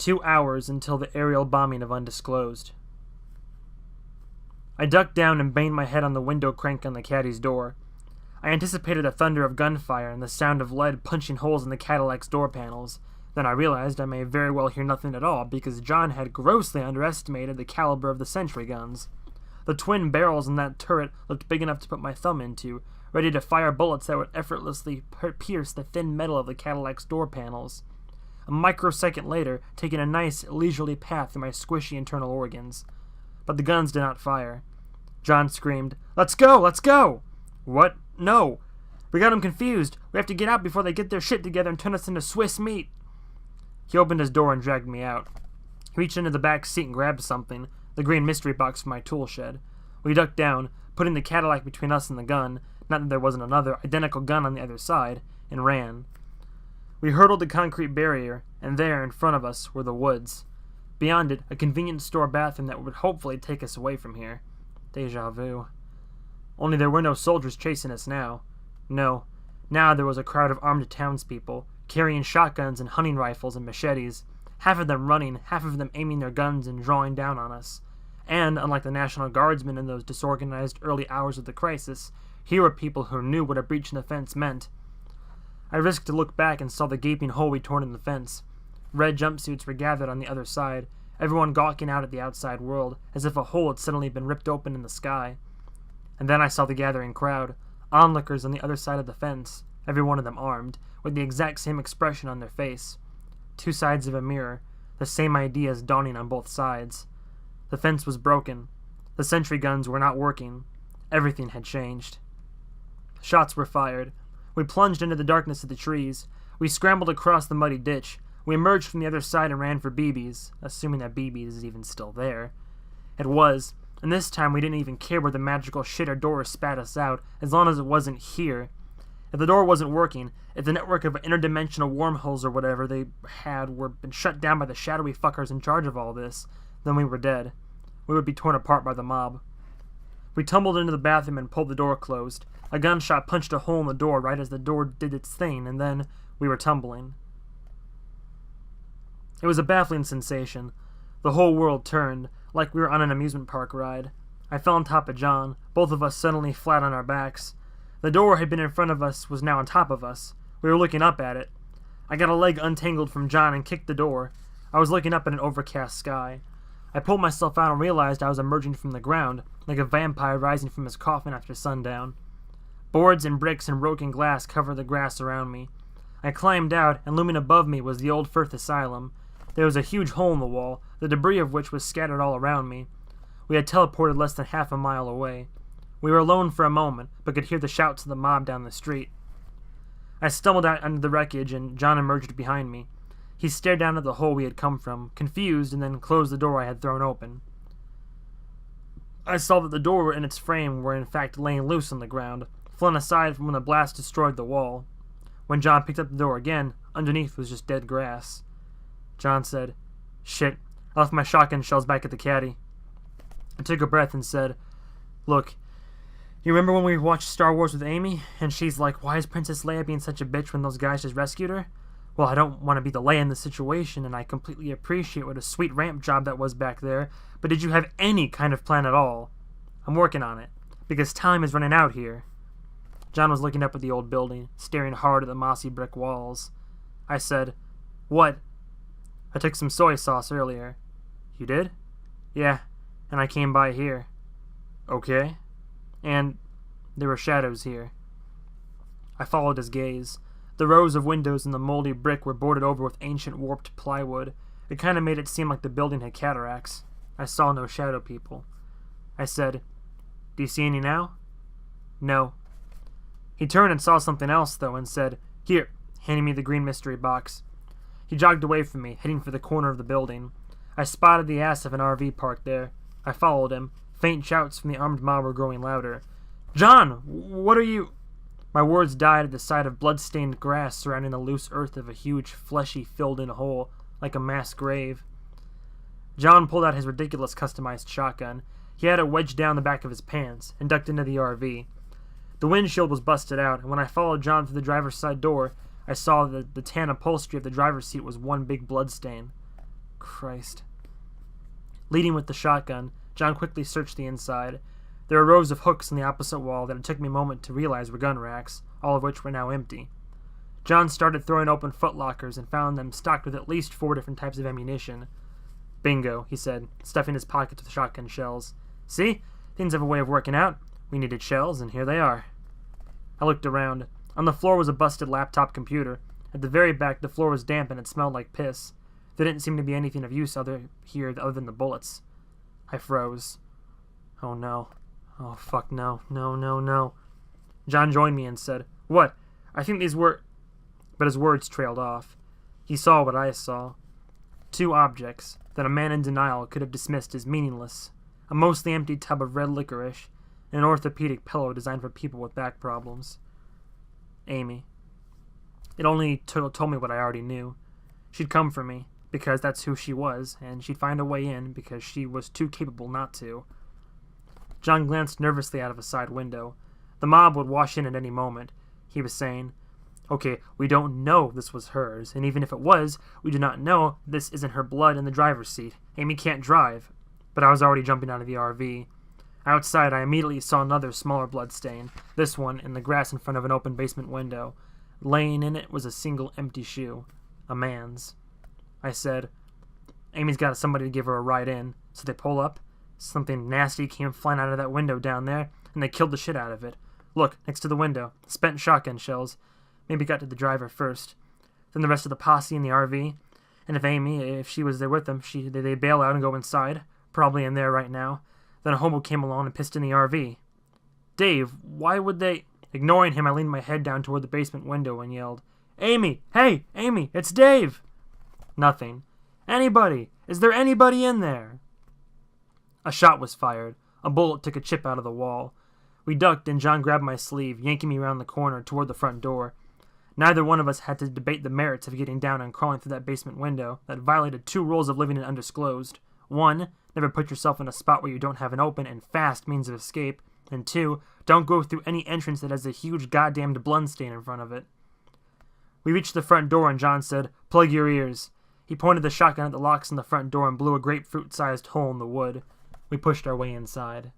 2 hours until the aerial bombing of Undisclosed. I ducked down and banged my head on the window crank on the caddy's door. I anticipated the thunder of gunfire and the sound of lead punching holes in the Cadillac's door panels. Then I realized I may very well hear nothing at all, because John had grossly underestimated the caliber of the sentry guns. The twin barrels in that turret looked big enough to put my thumb into, ready to fire bullets that would effortlessly pierce the thin metal of the Cadillac's door panels. A microsecond later, taking a nice, leisurely path through my squishy internal organs. But the guns did not fire. John screamed, "Let's go! Let's go!" "What? No! We got 'em confused. We have to get out before they get their shit together and turn us into Swiss meat." He opened his door and dragged me out. He reached into the back seat and grabbed something, the green mystery box from my tool shed. We ducked down, putting the Cadillac between us and the gun, not that there wasn't another identical gun on the other side, and ran. We hurdled the concrete barrier, and there, in front of us, were the woods. Beyond it, a convenience store bathroom that would hopefully take us away from here. Deja vu. Only there were no soldiers chasing us now. No. Now there was a crowd of armed townspeople, carrying shotguns and hunting rifles and machetes, half of them running, half of them aiming their guns and drawing down on us. And, unlike the National Guardsmen in those disorganized early hours of the crisis, here were people who knew what a breach in the fence meant. I risked to look back and saw the gaping hole we'd torn in the fence. Red jumpsuits were gathered on the other side, everyone gawking out at the outside world, as if a hole had suddenly been ripped open in the sky. And then I saw the gathering crowd, onlookers on the other side of the fence, every one of them armed, with the exact same expression on their face. Two sides of a mirror, the same ideas dawning on both sides. The fence was broken. The sentry guns were not working. Everything had changed. Shots were fired. We plunged into the darkness of the trees. We scrambled across the muddy ditch. We emerged from the other side and ran for BB's, assuming that BB's is even still there. It was, and this time we didn't even care where the magical shitter door spat us out, as long as it wasn't here. If the door wasn't working, if the network of interdimensional wormholes or whatever they had were been shut down by the shadowy fuckers in charge of all this, then we were dead. We would be torn apart by the mob. We tumbled into the bathroom and pulled the door closed. A gunshot punched a hole in the door right as the door did its thing, and then we were tumbling. It was a baffling sensation. The whole world turned, like we were on an amusement park ride. I fell on top of John, both of us suddenly flat on our backs. The door had been in front of us, was now on top of us. We were looking up at it. I got a leg untangled from John and kicked the door. I was looking up at an overcast sky. I pulled myself out and realized I was emerging from the ground, like a vampire rising from his coffin after sundown. Boards and bricks and broken glass covered the grass around me. I climbed out, and looming above me was the old Firth Asylum. There was a huge hole in the wall, the debris of which was scattered all around me. We had teleported less than half a mile away. We were alone for a moment, but could hear the shouts of the mob down the street. I stumbled out under the wreckage, and John emerged behind me. He stared down at the hole we had come from, confused, and then closed the door I had thrown open. I saw that the door and its frame were in fact laying loose on the ground, flung aside from when the blast destroyed the wall. When John picked up the door again, underneath was just dead grass. John said, "Shit, I left my shotgun shells back at the caddy." I took a breath and said, "Look, you remember when we watched Star Wars with Amy, and she's like, why is Princess Leia being such a bitch when those guys just rescued her? Well, I don't want to be the Leia in this situation, and I completely appreciate what a sweet ramp job that was back there, but did you have any kind of plan at all? I'm working on it, because time is running out here." John was looking up at the old building, staring hard at the mossy brick walls. I said, "What?" "I took some soy sauce earlier." "You did?" "Yeah, and I came by here." "Okay." "And there were shadows here." I followed his gaze. The rows of windows in the moldy brick were boarded over with ancient warped plywood. It kind of made it seem like the building had cataracts. I saw no shadow people. I said, "Do you see any now?" "No." He turned and saw something else, though, and said, "Here," handing me the green mystery box. He jogged away from me, heading for the corner of the building. I spotted the ass of an RV parked there. I followed him. Faint shouts from the armed mob were growing louder. "John, what are you—" My words died at the sight of blood-stained grass surrounding the loose earth of a huge, fleshy, filled-in hole, like a mass grave. John pulled out his ridiculous customized shotgun. He had it wedged down the back of his pants, and ducked into the RV. The windshield was busted out, and when I followed John through the driver's side door, I saw that the tan upholstery of the driver's seat was one big blood stain. Christ. Leading with the shotgun, John quickly searched the inside. There were rows of hooks in the opposite wall that it took me a moment to realize were gun racks, all of which were now empty. John started throwing open footlockers and found them stocked with at least 4 different types of ammunition. Bingo, he said, stuffing his pockets with shotgun shells. See? Things have a way of working out. We needed shells, and here they are. I looked around. On the floor was a busted laptop computer. At the very back, the floor was damp and it smelled like piss. There didn't seem to be anything of use other than the bullets. I froze. Oh no. Oh fuck no. No. John joined me and said, "What? I think these were..." But his words trailed off. He saw what I saw. 2 objects that a man in denial could have dismissed as meaningless. A mostly empty tub of red licorice and an orthopedic pillow designed for people with back problems. Amy. It only told me what I already knew. She'd come for me, because that's who she was, and she'd find a way in because she was too capable not to. John glanced nervously out of a side window. The mob would wash in at any moment, he was saying. Okay, we don't know this was hers, and even if it was, we do not know this isn't her blood in the driver's seat. Amy can't drive. But I was already jumping out of the RV. Outside, I immediately saw another smaller blood stain, this one in the grass in front of an open basement window. Laying in it was a single empty shoe. A man's. I said, "Amy's got somebody to give her a ride in." So they pull up. Something nasty came flying out of that window down there, and they killed the shit out of it. Look, next to the window. Spent shotgun shells. Maybe got to the driver first. Then the rest of the posse in the RV. And if Amy, if she was there with them, they bail out and go inside. Probably in there right now. Then a hobo came along and pissed in the RV. "Dave, why would they..." Ignoring him, I leaned my head down toward the basement window and yelled, "Amy! Hey! Amy! It's Dave!" Nothing. "Anybody! Is there anybody in there?" A shot was fired. A bullet took a chip out of the wall. We ducked and John grabbed my sleeve, yanking me around the corner toward the front door. Neither one of us had to debate the merits of getting down and crawling through that basement window that violated 2 rules of living in Undisclosed. 1, never put yourself in a spot where you don't have an open and fast means of escape. And 2, don't go through any entrance that has a huge goddamned blood stain in front of it. We reached the front door and John said, "Plug your ears." He pointed the shotgun at the locks in the front door and blew a grapefruit-sized hole in the wood. We pushed our way inside.